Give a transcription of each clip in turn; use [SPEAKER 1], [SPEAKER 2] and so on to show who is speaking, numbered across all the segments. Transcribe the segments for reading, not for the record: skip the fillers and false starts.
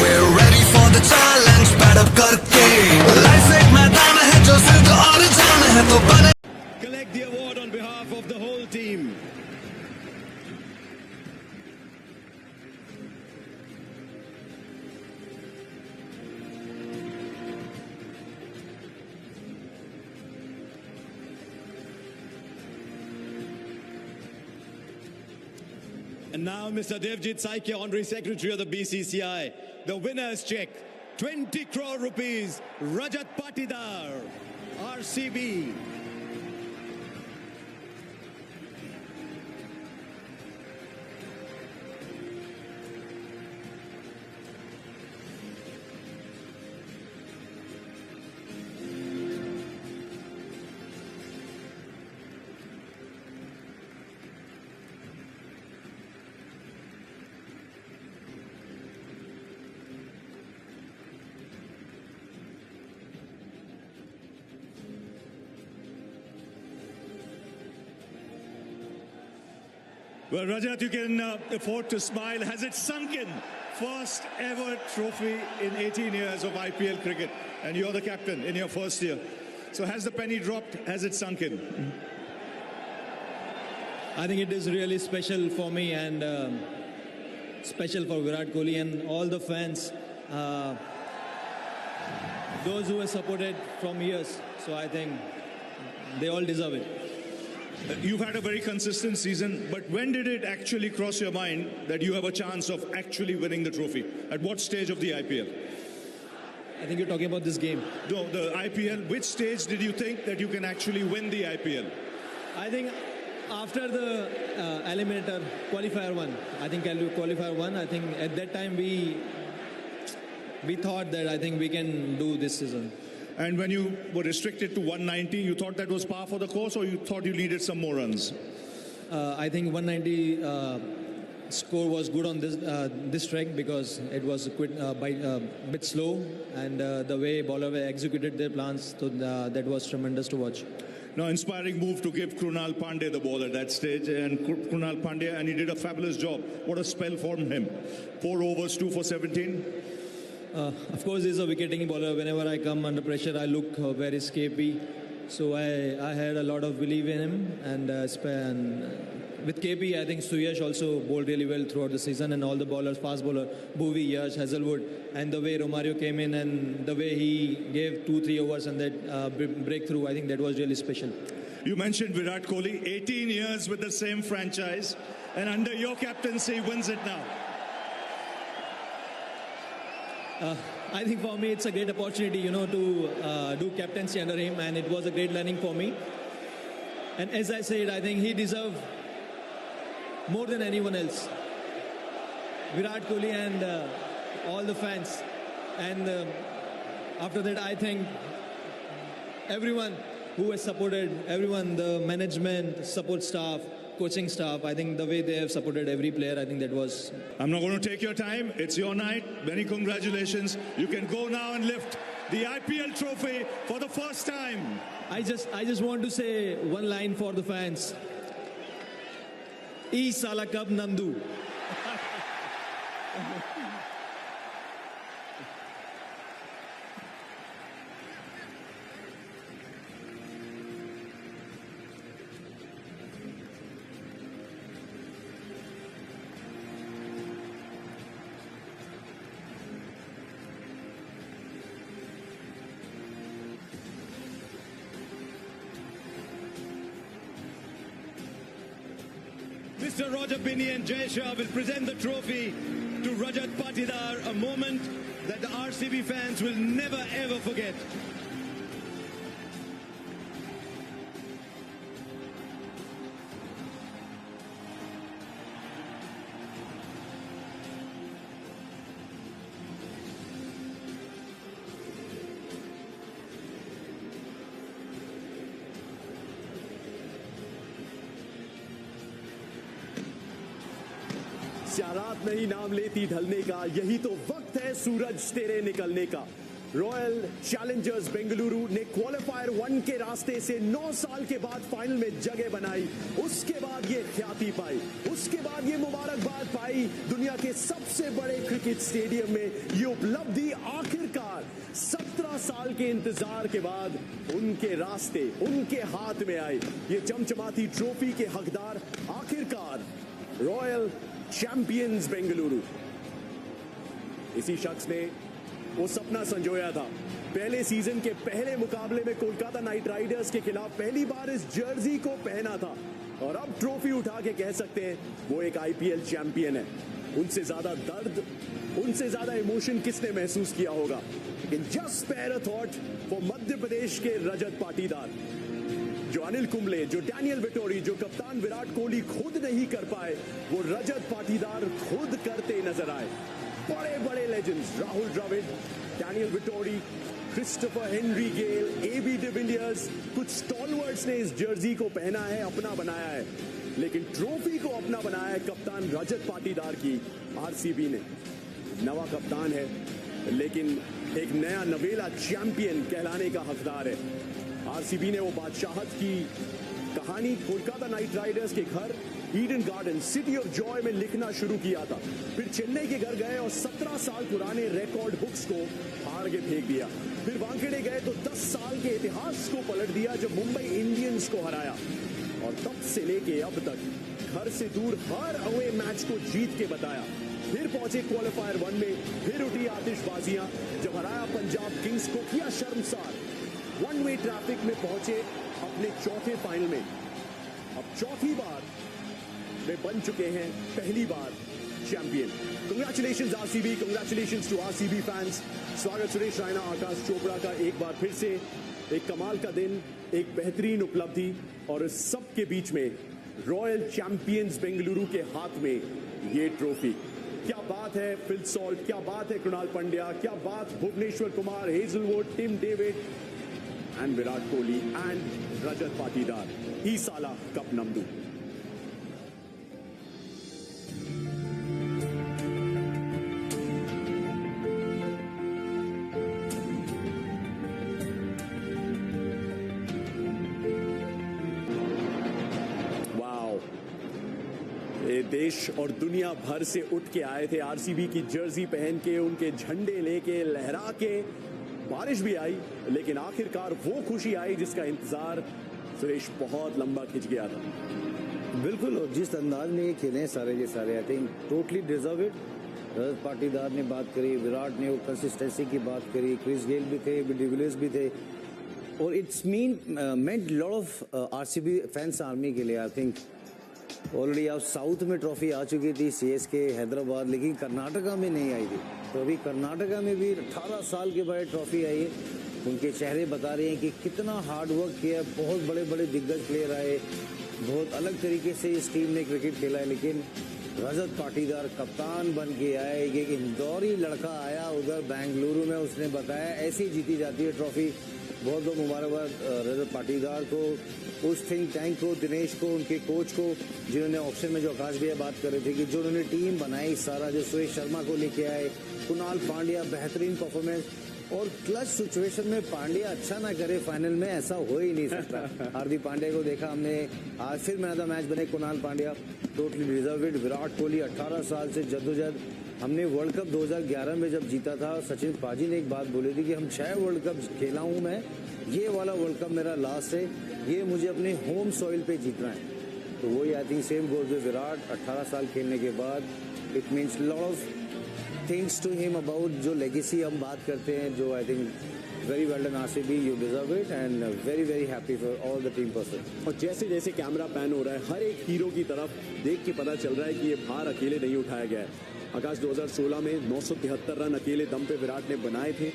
[SPEAKER 1] We're ready for the challenge, pad up करके life एक मैदान है जो जिद और जान है तो बने.
[SPEAKER 2] Collect the award on behalf of the whole team. And now Mr. Devjit Saikia, Honorary Secretary of the BCCI. The winner's check, 20 crore rupees, Rajat Patidar, RCB. Well, Rajat, you can afford to smile. Has it sunk in? First ever trophy in 18 years of IPL cricket. And you're the captain in your first year. So has the penny dropped? Has it sunk in?
[SPEAKER 3] I think it is really special for me and special for Virat Kohli and all the fans. Those who have supported from years. So I think they all deserve it.
[SPEAKER 2] You've had a very consistent season, but when did it actually cross your mind that you have a chance of actually winning the trophy? At what stage of the IPL?
[SPEAKER 3] I think you're talking about this game.
[SPEAKER 2] No, the IPL, which stage did you think that you can actually win the IPL?
[SPEAKER 3] I think after the eliminator qualifier one, I think qualifier one, I think at that time we thought that I think we can do this season.
[SPEAKER 2] And when you were restricted to 190, you thought that was par for the course, or you thought you needed some more runs?
[SPEAKER 3] I think 190 score was good on this track because it was a bit slow, and the way bowler executed their plans, so that was tremendous to watch.
[SPEAKER 2] Now, inspiring move to give Krunal Pandey the ball at that stage, and Krunal Pandey, and he did a fabulous job. What a spell from him. 4 overs, 2 for 17.
[SPEAKER 3] Of course, he's a wicket-taking bowler. Whenever I come under pressure, I look very escapey. So I had a lot of belief in him. And with KP, I think Suyash also bowled really well throughout the season. And all the bowlers, fast bowler, Bhuvi, Yash, Hazelwood. And the way Romario came in and the way he gave 2-3 overs and that breakthrough, I think that was really special.
[SPEAKER 2] You mentioned Virat Kohli, 18 years with the same franchise. And under your captaincy, wins it now.
[SPEAKER 3] I think for me it's a great opportunity, to do captaincy under him, and it was a great learning for me. And as I said, I think he deserved more than anyone else. Virat Kohli and all the fans. And after that, I think everyone who has supported, everyone, the management, support staff, coaching staff, I think the way they have supported every player, I think that was...
[SPEAKER 2] I'm not going to take your time. It's your night. Many congratulations. You can go now and lift the IPL trophy for the first time.
[SPEAKER 3] I just want to say one line for the fans. E Sala Kab Nandu.
[SPEAKER 2] Mr. Roger Binney and Jay Shah will present the trophy to Rajat Patidar, a moment that the RCB fans will never ever forget.
[SPEAKER 4] स्यारात नहीं नाम लेती ढलने का, यही तो वक्त है सूरज तेरे निकलने का। रॉयल चैलेंजर्स बेंगलुरु ने क्वालिफायर 1 के रास्ते से 9 साल के बाद फाइनल में जगह बनाई। उसके बाद ये ख्याति पाई, उसके बाद ये मुबारकबाद पाई। दुनिया के सबसे बड़े क्रिकेट स्टेडियम में ये उपलब्धि आखिरकार 17 साल के इंतजार के बाद उनके रास्ते, उनके हाथ में आई। ये चमचमाती ट्रॉफी के हकदार आखिरकार रॉयल चैंपियंस बेंगलुरु। इसी शख्स ने वो सपना संजोया था। पहले सीजन के पहले मुकाबले में कोलकाता नाइट राइडर्स के खिलाफ पहली बार इस जर्सी को पहना था और अब ट्रॉफी उठा के कह सकते हैं वो एक आईपीएल चैंपियन है। उनसे ज्यादा दर्द, उनसे ज्यादा इमोशन किसने महसूस किया होगा। लेकिन just spare a thought for Madhya Pradesh के रजत पाटीदार, जो अनिल कुंबले, जो डैनियल विटोरी, जो कप्तान विराट कोहली खुद नहीं कर पाए, वो रजत पाटीदार खुद करते नजर आए। बड़े बड़े legends Rahul Dravid, Daniel Vettori, Christopher Henry Gayle, AB de Villiers, कुछ स्टॉलवर्ड्स ने इस जर्सी को पहना है, अपना बनाया है। लेकिन ट्रॉफी को अपना बनाया है कप्तान रजत पाटीदार की आरसीबी ने। नवा कप्तान है लेकिन एक नया नवेला चैंपियन कहलाने का हकदार है। आरसीबी ने वो बादशाहत की कहानी कोलकाता नाइट राइडर्स के घर Eden garden, city of Joy में लिखना शुरू किया था। फिर चेन्नई के घर गए और 17 साल पुराने रिकॉर्ड बुक्स को फाड़ के फेंक दिया। फिर वानखेड़े गए तो 10 साल के इतिहास को पलट दिया जब मुंबई इंडियंस को हराया। और तब से लेके अब तक घर से दूर हर अवे मैच को जीत के बताया। फिर पहुंचे क्वालिफायर 1 में, फिर उठी आतिशबाजियां जब हराया पंजाब किंग्स को, किया शर्मसार। वन वे ट्रैफिक में पहुंचे अपने चौथे फाइनल में। अब चौथी बार वे बन चुके हैं पहली बार champion. Congratulations RCB, congratulations to RCB fans. स्वागत सुरेश रायना, आकाश चोपड़ा का एक बार फिर से एक कमाल का दिन, एक बेहतरीन उपलब्धि और इस सब के बीच में रॉयल चैंपियंस बेंगलुरु के हाथ में ये ट्रॉफी। क्या बात है फिल सॉल्ट, क्या बात है कृणाल पंड्या, क्या बात Bhuvneshwar Kumar, Hazlewood, Tim David and Virat Kohli and Rajat Patidar. ही साला कप नमदू। देश और दुनिया भर से उठ के आए थे आरसीबी की जर्सी पहन के, उनके झंडे लेके, लहरा के। बारिश भी आई लेकिन आखिरकार वो खुशी आई जिसका इंतजार सुरेश बहुत लंबा खिंच गया था।
[SPEAKER 5] बिल्कुल, और जिस अंदाज में ये खेले सारे के सारे, I think totally deserve it. Rajat Patidar ने बात करी, विराट ने वो कंसिस्टेंसी की बात करी, क्रिस गेल भी थे, डिविलियर्स भी थे, और it's meant lot of RCB fans army के लिए। आई थिंक ऑलरेडी अब साउथ में ट्रॉफी आ चुकी थी, सीएसके, हैदराबाद, लेकिन कर्नाटका में नहीं आई थी। तो अभी कर्नाटका में भी 18 साल के बाद ट्रॉफी आई है। उनके चेहरे बता रहे हैं कि कितना हार्ड वर्क किया। बहुत बड़े बड़े दिग्गज प्लेयर आए, बहुत अलग तरीके से इस टीम ने क्रिकेट खेला है, लेकिन रजत पाटीदार कप्तान बन के आए। एक इंदौरी लड़का आया उधर बेंगलुरु में, उसने बताया ऐसे ही जीती जाती है ट्रॉफी। बहुत बहुत मुबारकबाद रजत पाटीदार को, उस थिंक टैंक को, दिनेश को, उनके कोच को, जिन्होंने ऑप्शन में जो आकाश भैया बात कर रहे थे कि जो उन्होंने टीम बनाई सारा, जो सुरेश शर्मा को लेके आए, कुणाल पांड्या बेहतरीन परफॉर्मेंस, और क्लच सिचुएशन में पांड्या अच्छा ना करे फाइनल में, ऐसा हो ही नहीं सकता। हार्दिक पांड्या को देखा हमने, आज फिर मैन ऑफ द मैच बने कुणाल पांड्या, टोटली डिजर्व्ड। विराट कोहली 18 साल से जद्दोजहद, हमने वर्ल्ड कप 2011 में जब जीता था, सचिन पाजी ने एक बात बोली थी कि हम 6 वर्ल्ड कप खेला हूँ मैं, ये वाला वर्ल्ड कप मेरा लास्ट है, ये मुझे अपने होम सॉइल पे जीतना है। तो वही I think same goes with Virat. 18 साल खेलने के बाद it means lot of things to him about जो लेगेसी हम बात करते हैं, जो I think very well done RCB, you deserve it and very very happy for all the team person.
[SPEAKER 4] और जैसे जैसे कैमरा पैन हो रहा है, हर एक हीरो की तरफ देख के पता चल रहा है कि ये भार अकेले नहीं उठाया गया है। आकाश 2016 में 973 रन अकेले दम पे विराट ने बनाए थे।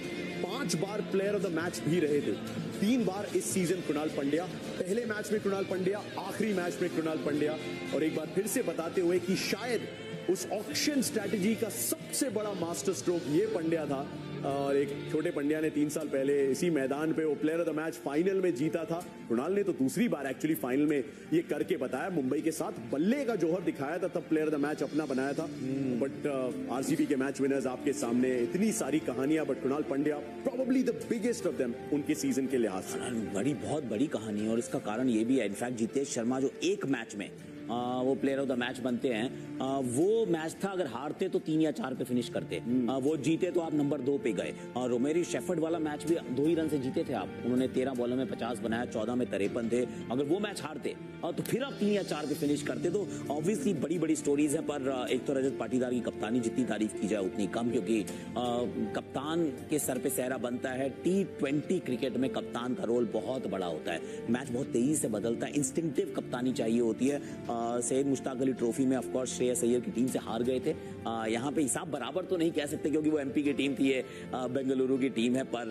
[SPEAKER 4] 5 बार प्लेयर ऑफ द मैच भी रहे थे। 3 बार इस सीजन कृणाल पंड्या, पहले मैच में कृणाल पंड्या, आखिरी मैच में कृणाल पंड्या। और एक बार फिर से बताते हुए कि शायद उस ऑक्शन स्ट्रैटेजी का सबसे बड़ा मास्टर स्ट्रोक ये पंड्या था और एक छोटे पंड्या ने 3 साल पहले इसी मैदान पे वो player of the match final में जीता था। कृणाल ने तो दूसरी बार एक्चुअली फाइनल में ये करके बताया, मुंबई के साथ बल्ले का जौहर दिखाया था, तब प्लेयर ऑफ द मैच अपना बनाया था। बट आरसीबी के मैच विनर्स आपके सामने, इतनी सारी कहानियां, but Krunal Pandya probably the biggest of them उनके सीजन के लिहाज से।
[SPEAKER 6] बहुत बड़ी कहानी है और इसका कारण ये भी है, इनफैक्ट जितेश शर्मा जो एक मैच में वो प्लेयर ऑफ द मैच बनते हैं, वो मैच था अगर हारते तो 3 या 4 पे फिनिश करते, वो जीते तो आप नंबर 2 पे गए। रोमेरी शेफर्ड वाला मैच भी 2 ही रन से जीते थे आप, उन्होंने 13 बॉलों में 50 बनाया, 14 में 53 थे। अगर वो मैच हारते तो फिर आप 3 या 4 पे फिनिश करते। तो ऑब्वियसली बड़ी बड़ी स्टोरीज हैं, पर एक तो रजत पाटीदार की कप्तानी जितनी तारीफ की जाए उतनी कम, क्योंकि कप्तान के सर पे सहरा बनता है। T20 क्रिकेट में कप्तान का रोल बहुत बड़ा होता है, मैच बहुत तेजी से बदलता है, इंस्टिंक्टिव कप्तानी चाहिए होती है। सैयद मुश्ताक अली ट्रॉफी में ऑफकोर्स श्रेयस अय्यर की टीम से हार गए थे, यहाँ पे हिसाब बराबर तो नहीं कह सकते क्योंकि वो एमपी की टीम थी, ये बेंगलुरु की टीम है, पर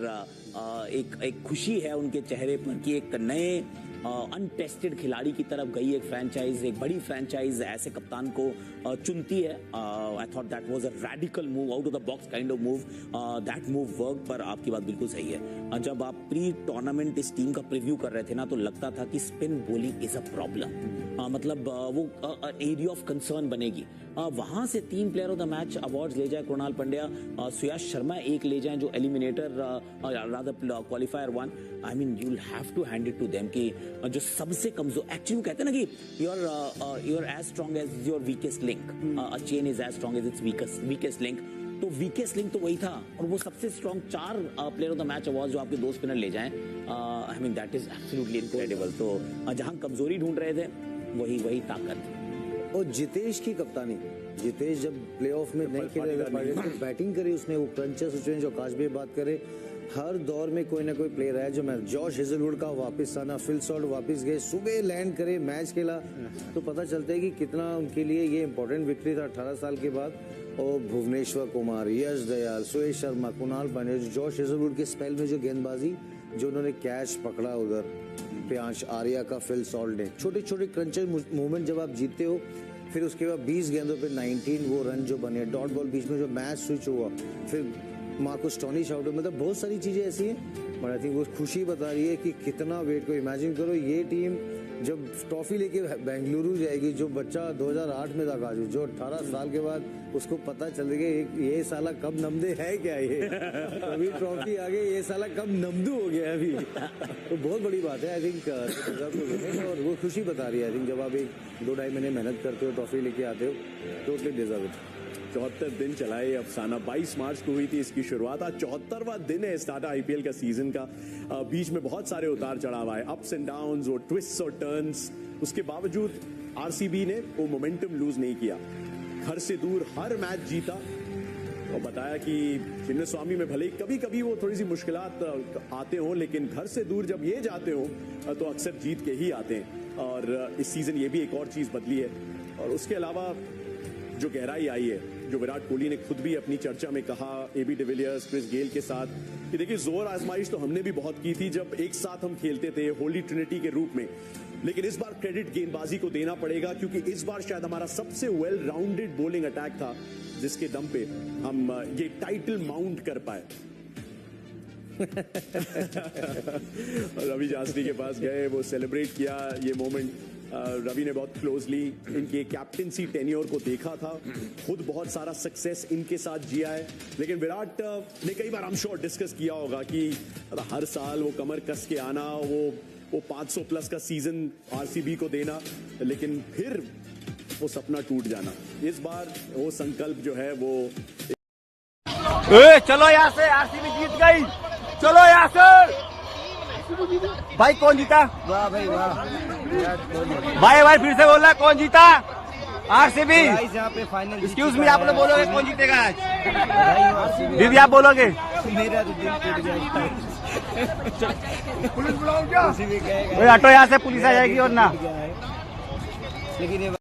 [SPEAKER 6] एक खुशी है उनके चेहरे पर कि एक नए अनटेस्टेड खिलाड़ी की तरफ गई एक फ्रेंचाइज, एक बड़ी फ्रेंचाइज ऐसे कप्तान को चुनती है। I thought that was a radical move, out of the box kind of move, that move work. पर आपकी बात बिल्कुल सही है, जब आप प्री टूर्नामेंट इस टीम का प्रीव्यू कर रहे थे ना, तो लगता था कि spin bowling is a problem, मतलब वो एरिया ऑफ कंसर्न बनेगी। वहां से 3 player of the match awards ले जाए कृणाल पंड्या, सुयाश शर्मा 1 ले जाए जो eliminator rather qualifier 1। I mean you will have to hand it to them कि जो सबसे कमजोर, एक्चुअली कहते हैं ना कि you are as strong as your weakest link, a chain is as strong as its weakest link. तो weakest link तो वही था, और वो सबसे strong 4 player of the match award जो आपके 2 स्पिनर ले जाएं, I mean that is absolutely incredible. तो जहां कमजोरी ढूंढ रहे थे वही ताकत।
[SPEAKER 5] और जितेश की कप्तानी, जितेश जब प्लेऑफ में नहीं खेले, बैटिंग करी उसने, वो क्रंचर सिचुएशन जो आकाश भाई बात करे, हर दौर में कोई ना कोई प्लेयर है जो मैं, जॉश हेजलवुड का वापस आना, फिल सॉल्ट वापस गए, सुबह लैंड करे, मैच खेला, तो पता चलता है कि कितना उनके लिए ये इंपॉर्टेंट विक्ट्री था 18 साल के बाद। और भुवनेश्वर कुमार, यश दयाल, सुरेश शर्मा, कृणाल पांड्या, जॉश हेजलवुड के स्पेल में जो गेंदबाजी, जो उन्होंने कैच पकड़ा उधर, प्रियांश आर्या का, फिल सॉल्ट ने, छोटे छोटे क्रंचर मूवमेंट जब आप जीतते हो, फिर उसके बाद 20 गेंदों पे 19 वो रन जो बने, डॉट बॉल बीच में जो मैच स्विच हुआ, फिर मार्कस स्टोनिश आउट, मतलब बहुत सारी चीजें ऐसी हैं। बट आई थिंक वो खुशी बता रही है कि कितना वेट को इमेजिन करो, ये टीम जब ट्रॉफी लेके बेंगलुरु जाएगी, जो बच्चा 2008 में था काजू, जो 18 साल के बाद उसको पता चलेगा ये साला कब नमदे है क्या, ये अभी ट्रॉफी आ गई, ये साला कब नमदू हो गया अभी, तो बहुत बड़ी बात है। आई थिंक और वो खुशी बता रही है। आई थिंक जब आप 1-2 महीने मेहनत करते हो, ट्रॉफी लेके आते हो, टोटली डिजर्व इट।
[SPEAKER 4] 74 दिन चला है अफसाना, 22 मार्च को हुई थी इसकी शुरुआत, आज 74वां दिन है स्टार्ट आईपीएल का सीजन का। बीच में बहुत सारे उतार चढ़ाव आए, अप्स एंड डाउन्स और ट्विस्ट्स और टर्न्स, उसके बावजूद आरसीबी ने वो मोमेंटम लूज नहीं किया, घर से दूर हर मैच जीता। और बताया कि चिन्नस्वामी में भले ही कभी कभी वो थोड़ी सी मुश्किलात आते हो, लेकिन घर से दूर जब ये जाते हो तो अक्सर जीत के ही आते हैं। और इस सीजन ये भी एक और चीज बदली है। और उसके अलावा जो गहराई आई है, जो विराट कोहली ने खुद भी अपनी चर्चा में कहा, एबी डिविलियर्स, क्रिस गेल के साथ, कि देखिए जोर आजमाइश तो हमने भी बहुत की थी जब एक साथ हम खेलते थे होली ट्रिनिटी के रूप में, लेकिन इस बार क्रेडिट गेंदबाजी को देना पड़ेगा, क्योंकि इस बार शायद हमारा सबसे वेल राउंडेड बॉलिंग अटैक था, जिसके दम पे हम ये टाइटल माउंट कर पाए। रवि शास्त्री के पास गए, वो सेलिब्रेट किया ये मोमेंट। रवि ने बहुत क्लोजली इनके कैप्टेंसी टेन्योर को देखा था, खुद बहुत सारा सक्सेस इनके साथ जिया है। लेकिन विराट ने कई बार हम श्योर डिस्कस किया होगा कि हर साल वो कमर कस के आना, वो 500 प्लस का सीजन आरसीबी को देना, लेकिन फिर वो सपना टूट जाना। इस बार वो संकल्प जो है वो
[SPEAKER 7] चलो यहाँ से, आरसीबी जीत गई, चलो यहाँ से। भाई कौन जीता?
[SPEAKER 8] वाह भाई वाह,
[SPEAKER 7] भाई फिर से बोल रहा है कौन जीता? आरसीबी।
[SPEAKER 8] यहाँ पे फाइनल।
[SPEAKER 7] एक्सक्यूज मी, आप लोग बोलोगे कौन जीतेगा आज?
[SPEAKER 8] आरसीबी।
[SPEAKER 7] दीदी आप बोलोगे?
[SPEAKER 8] मेरा तो दिल टूट गया।
[SPEAKER 7] पुलिस बुलाओ क्या? हटो यहाँ से, पुलिस आ जाएगी और ना।
[SPEAKER 8] लेकिन ये